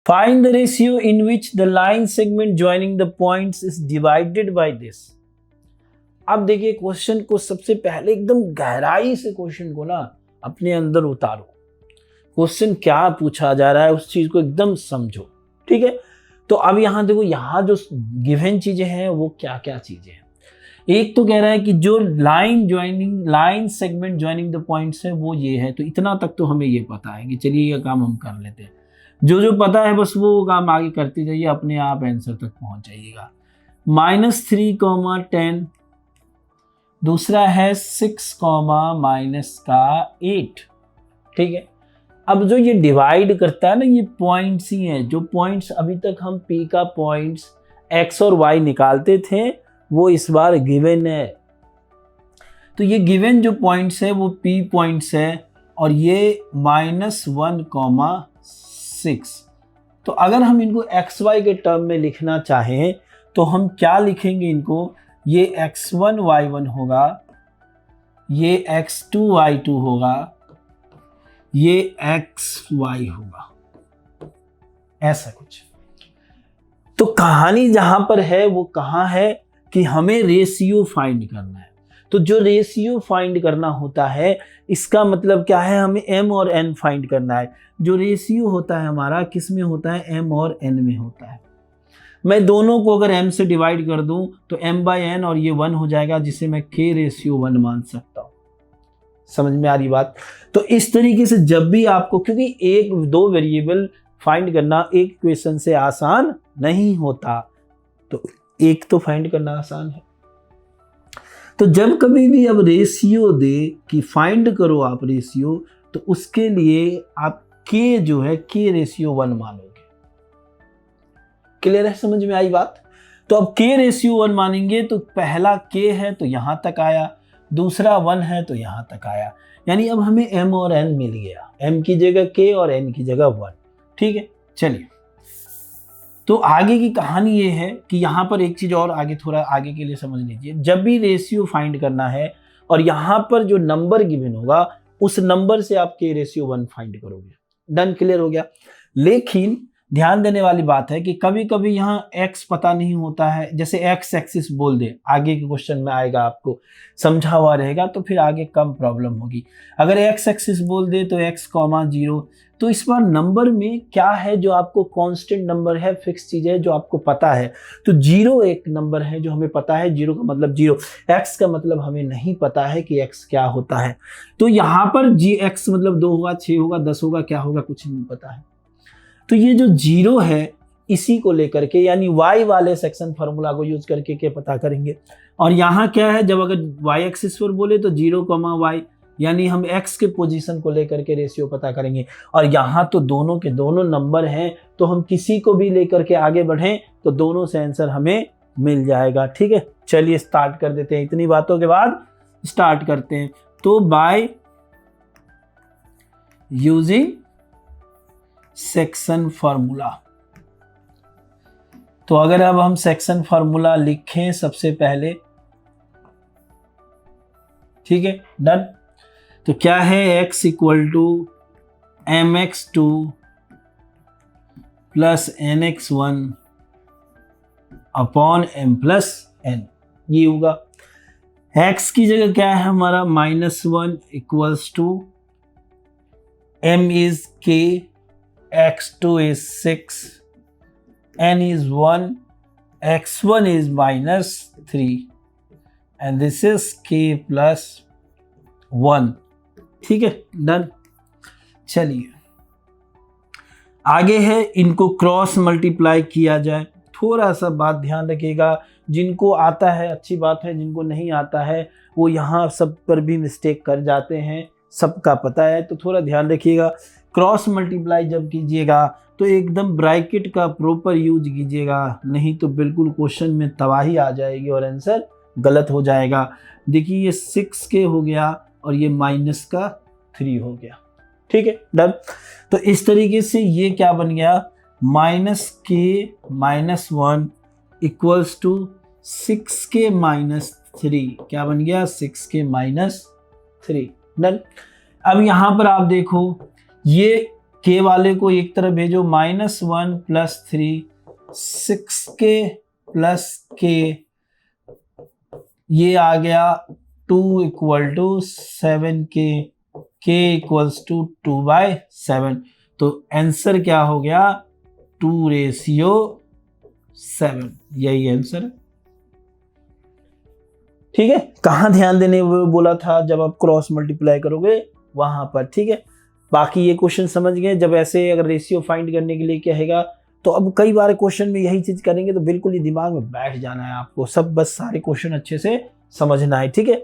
Find the ratio in which the line segment joining the points is divided by this. अब देखिए question को सबसे पहले एकदम गहराई से क्वेश्चन को ना अपने अंदर उतारो। क्वेश्चन क्या पूछा जा रहा है उस चीज को एकदम समझो, ठीक है। तो अब यहाँ देखो, यहाँ जो गिवन चीजें हैं वो क्या क्या चीजें हैं। एक तो कह रहा है कि जो line segment joining the points है वो ये है, तो इतना तक तो हमें ये पता है कि चलिए ये काम हम कर लेते हैं। जो जो पता है बस वो काम आगे करते जाइए, अपने आप आंसर तक पहुंच जाइएगा। -3, 10, दूसरा है 6, -8, ठीक है। अब जो ये डिवाइड करता है ना, ये पॉइंट्स ही हैं। जो पॉइंट्स अभी तक हम पी का पॉइंट्स एक्स और वाई निकालते थे वो इस बार गिवन है। तो ये गिवन जो पॉइंट्स है वो पी पॉइंट्स है और ये -1, 6। तो अगर हम इनको एक्स वाई के टर्म में लिखना चाहें तो हम क्या लिखेंगे इनको, ये x1 y1 होगा, ये x2 y2 होगा, ये xy होगा, ऐसा कुछ। तो कहानी जहां पर है वो कहां है कि हमें रेशियो फाइंड करना है। तो जो रेशियो फाइंड करना होता है इसका मतलब क्या है, हमें m और n फाइंड करना है। जो रेशियो होता है हमारा किस में होता है, m और n में होता है। मैं दोनों को अगर m से डिवाइड कर दूं तो m/n और ये 1 हो जाएगा, जिसे मैं k/1 मान सकता हूं। समझ में आ रही बात। तो इस तरीके से जब भी आपको, क्योंकि एक दो वेरिएबल फाइंड करना एक क्वेश्चन से आसान नहीं होता, तो एक तो फाइंड करना आसान है। तो जब कभी भी अब रेशियो दे कि फाइंड करो आप रेशियो, तो उसके लिए आप k जो है k/1 मानोगे। क्लियर है, समझ में आई बात। तो अब k/1 मानेंगे तो पहला k है तो यहां तक आया, दूसरा 1 है तो यहां तक आया, यानी अब हमें m और n मिल गया। m की जगह k और n की जगह 1, ठीक है। चलिए, तो आगे की कहानी ये है कि यहाँ पर एक चीज और आगे, थोड़ा आगे के लिए समझ लीजिए। जब भी रेशियो फाइंड करना है और यहाँ पर जो नंबर गिवन होगा उस नंबर से आप k/1 फाइंड करोगे। डन, क्लियर हो गया। लेकिन ध्यान देने वाली बात है कि कभी कभी यहाँ x पता नहीं होता है, जैसे x एक्सिस बोल दे, आगे के क्वेश्चन में आएगा, आपको समझा हुआ रहेगा तो फिर आगे कम प्रॉब्लम होगी। अगर x एक्सिस बोल दे तो x, 0, तो इस बार नंबर में क्या है जो आपको कांस्टेंट नंबर है, फिक्स चीज है जो आपको पता है। तो 0 एक नंबर है जो हमें पता है, 0 का मतलब 0, x का मतलब हमें नहीं पता है कि x क्या होता है। तो यहाँ पर x मतलब 2 होगा, 6 होगा, 10 होगा, क्या होगा कुछ नहीं पता है। तो ये जो 0 है इसी को लेकर के, यानी y वाले सेक्शन फार्मूला को यूज करके के पता करेंगे। और यहाँ क्या है, जब अगर y एक्सिस पर बोले तो 0, y, यानी हम x के पोजीशन को लेकर के रेशियो पता करेंगे। और यहाँ तो दोनों के दोनों नंबर हैं, तो हम किसी को भी लेकर के आगे बढ़ें तो दोनों से आंसर हमें मिल जाएगा, ठीक है। चलिए स्टार्ट कर देते हैं, इतनी बातों के बाद स्टार्ट करते हैं। तो बाय यूजिंग सेक्शन फार्मूला, तो अगर अब हम सेक्शन फार्मूला लिखें सबसे पहले, ठीक है, डन। तो क्या है, x = mx2 + nx1 upon m + n, ये होगा। x की जगह क्या है हमारा, -1 = m is k, x2 is 6, n is 1, x1 is -3 and this is k + 1, ठीक है, डन। चलिए आगे है, इनको क्रॉस मल्टीप्लाई किया जाए। थोड़ा सा बात ध्यान रखिएगा, जिनको आता है अच्छी बात है, जिनको नहीं आता है वो यहाँ सब पर भी मिस्टेक कर जाते हैं, सबका पता है, तो थोड़ा ध्यान रखिएगा। क्रॉस मल्टीप्लाई जब कीजिएगा तो एकदम ब्रैकेट का प्रॉपर यूज कीजिएगा, नहीं तो बिल्कुल क्वेश्चन में तबाही आ जाएगी और आंसर गलत हो जाएगा। देखिए ये 6k हो गया और ये -3 हो गया, ठीक है, डन। तो इस तरीके से ये क्या बन गया, -k - 1 = 6k - 3, क्या बन गया, 6k - 3, डन। अब यहाँ पर आप देखो, ये के वाले को एक तरफ भेजो, -1 + 3 6k + k, ये आ गया 2 = 7k, k = 2/7। तो आंसर क्या हो गया? 2:7। यही आंसर है। ठीक है, कहाँ ध्यान देने वो बोला था? जब आप क्रॉस मल्टीप्लाई करोगे वहां पर। ठीक है, बाकी ये क्वेश्चन समझ गए। जब ऐसे अगर रेशियो फाइंड करने के लिए कहेगा तो अब कई बार क्वेश्चन में यही चीज करेंगे तो बिल्कुल ही दिमाग में बैठ जाना है आपको, सब बस सारे क्वेश्चन अच्छे से समझना है। ठीक है,